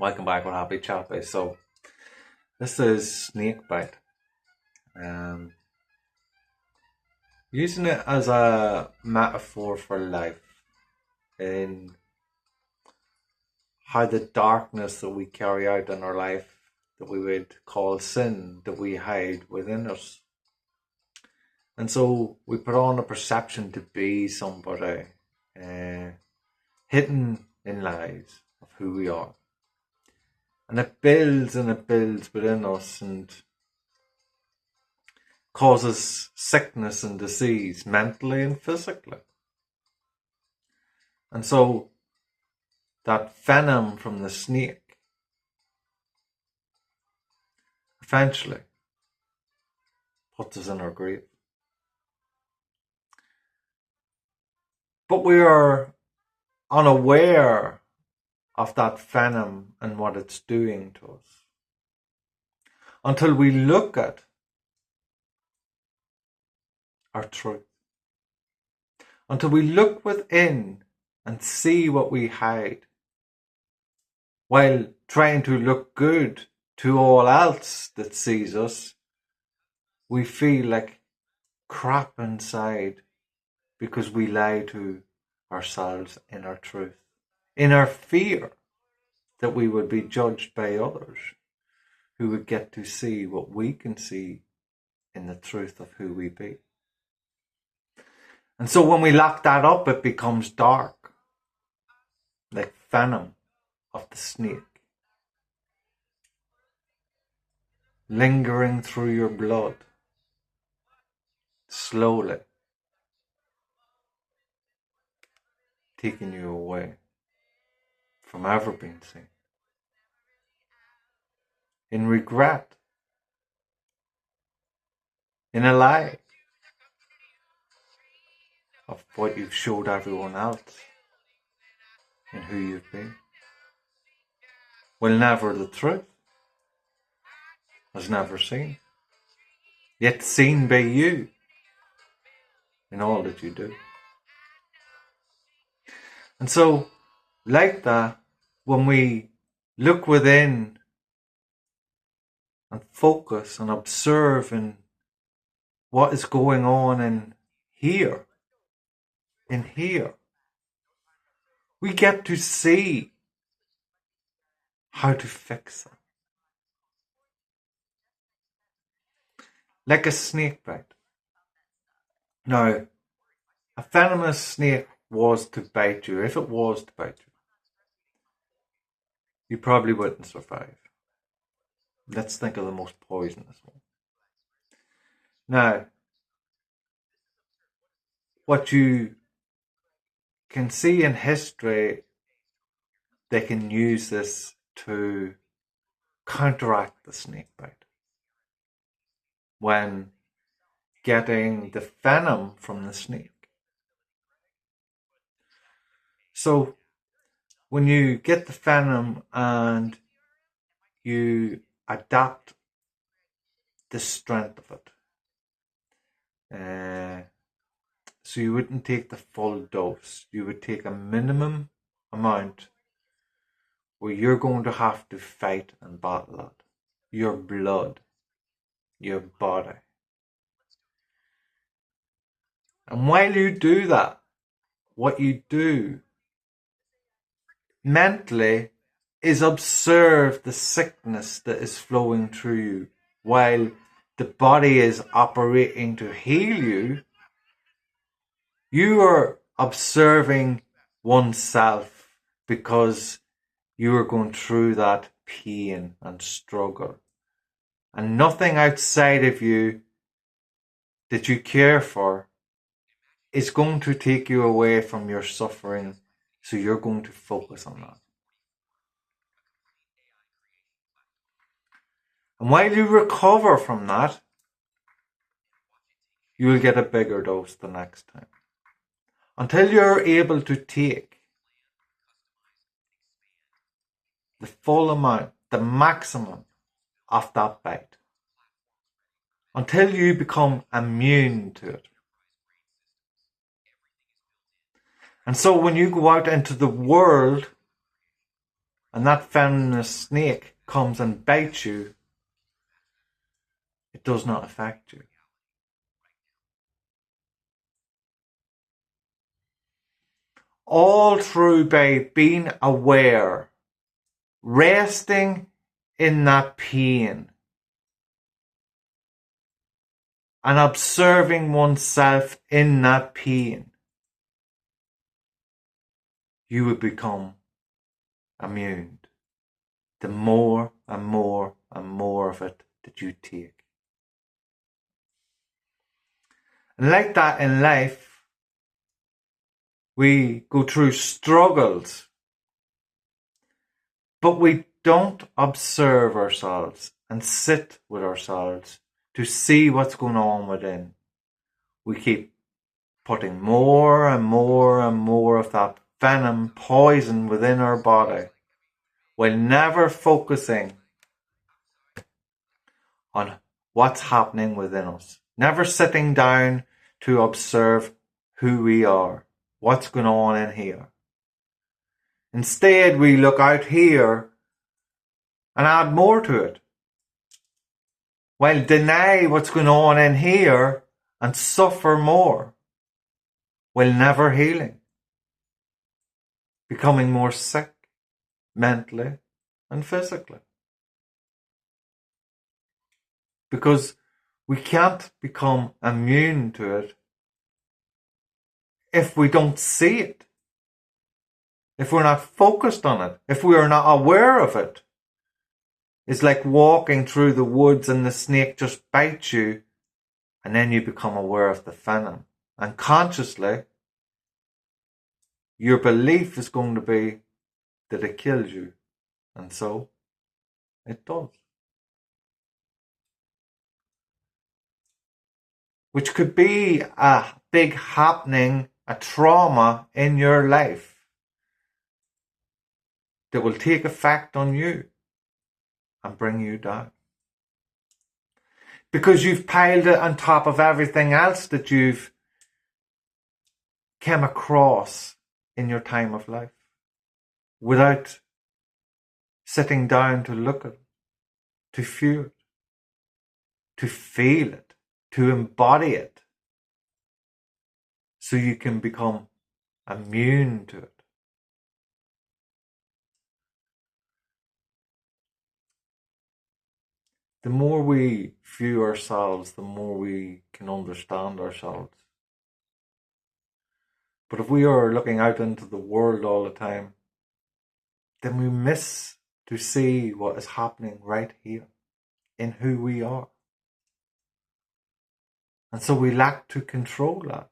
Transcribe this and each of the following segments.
Welcome back with Happy Chappy. So this is snake bite. Using it as a metaphor for life in how the darkness that we carry out in our life that we would call sin that we hide within us. And so we put on a perception to be somebody hidden in lies of who we are. And it builds within us and causes sickness and disease mentally and physically. And so that venom from the snake eventually puts us in our grave. But we are unaware of that venom and what it's doing to us until we look at our truth, until we look within and see what we hide, while trying to look good to all else that sees us. We feel like crap inside because we lie to ourselves in our truth, in our fear that we would be judged by others who would get to see what we can see in the truth of who we be. And so when we lock that up, it becomes dark, like venom of the snake, lingering through your blood, slowly taking you away from ever being seen. In regret, in a lie of what you've showed everyone else and who you've been. Well, never the truth was never seen, yet seen by you in all that you do. And so, like that, when we look within and focus and observe in what is going on in here, we get to see how to fix it. Like a snake bite. Now, a venomous snake was to bite you, if it was to bite you probably wouldn't survive. Let's think of the most poisonous one. Now, what you can see in history, they can use this to counteract the snake bite. When getting the venom from the snake. So when you get the venom and you adapt the strength of it, so you wouldn't take the full dose, you would take a minimum amount where you're going to have to fight and battle that. Your blood, your body. And while you do that, what you do mentally is observe the sickness that is flowing through you while the body is operating to heal you. You are observing oneself because you are going through that pain and struggle. And nothing outside of you that you care for is going to take you away from your suffering. So you're going to focus on that. And while you recover from that, you will get a bigger dose the next time. Until you're able to take the full amount, the maximum of that bite. Until you become immune to it. And so when you go out into the world, and that venomous snake comes and bites you, it does not affect you. All through by being aware, resting in that pain, and observing oneself in that pain, you will become immune. The more and more and more of it that you take. And like that in life, we go through struggles, but we don't observe ourselves and sit with ourselves to see what's going on within. We keep putting more and more and more of that venom, poison within our body, while never focusing on what's happening within us. Never sitting down to observe who we are, what's going on in here. Instead, we look out here and add more to it, while deny what's going on in here and suffer more, while never healing, becoming more sick mentally and physically. Because we can't become immune to it if we don't see it, if we're not focused on it, if we are not aware of it. It's like walking through the woods and the snake just bites you, and then you become aware of the venom. And consciously, your belief is going to be that it kills you. And so, it does. Which could be a big happening, a trauma in your life that will take effect on you and bring you down. Because you've piled it on top of everything else that you've come across in your time of life without sitting down to look at it, to feel it, to feel it, to embody it, so you can become immune to it. The more we view ourselves, the more we can understand ourselves. But if we are looking out into the world all the time, then we miss to see what is happening right here in who we are. And so we lack to control that.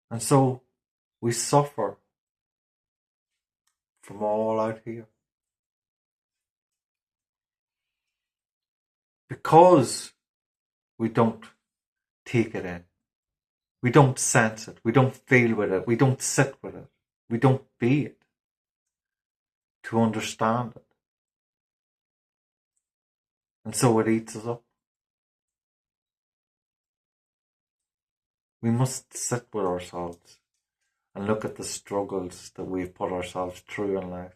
And so we suffer from all out here. Because we don't take it in. We don't sense it. We don't feel with it. We don't sit with it. We don't be it to understand it. And so it eats us up. We must sit with ourselves and look at the struggles that we've put ourselves through in life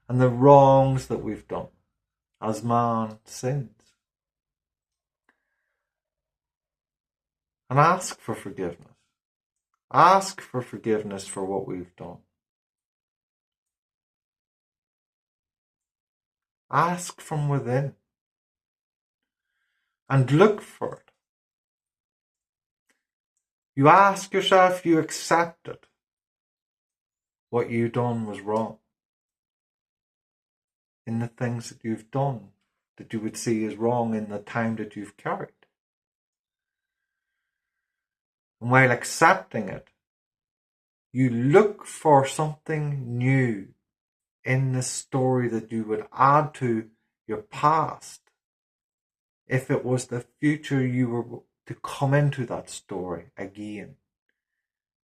and the wrongs that we've done as man sins. And ask for forgiveness. Ask for forgiveness for what we've done. Ask from within. And look for it. You ask yourself, you accept it. What you done was wrong. In the things that you've done that you would see as wrong in the time that you've carried. And while accepting it, you look for something new in the story that you would add to your past. If it was the future, you were to come into that story again.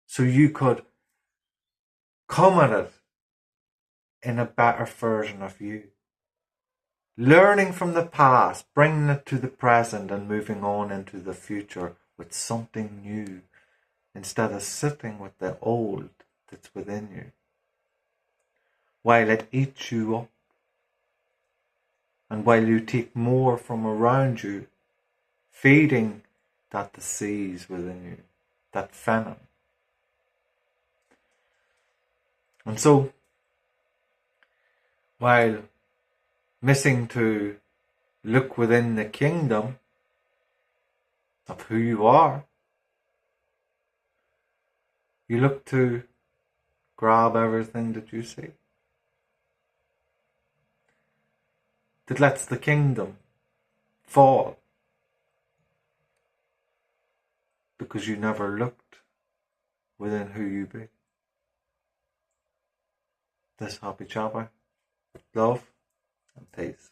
So you could come at it in a better version of you. Learning from the past, bringing it to the present and moving on into the future with something new instead of sitting with the old that's within you. while it eats you up, and while you take more from around you, feeding that disease within you, that famine. And so, while missing to look within the kingdom of who you are, you look to grab everything that you see, that lets the kingdom fall because you never looked within who you be. This happy chapter, love and peace.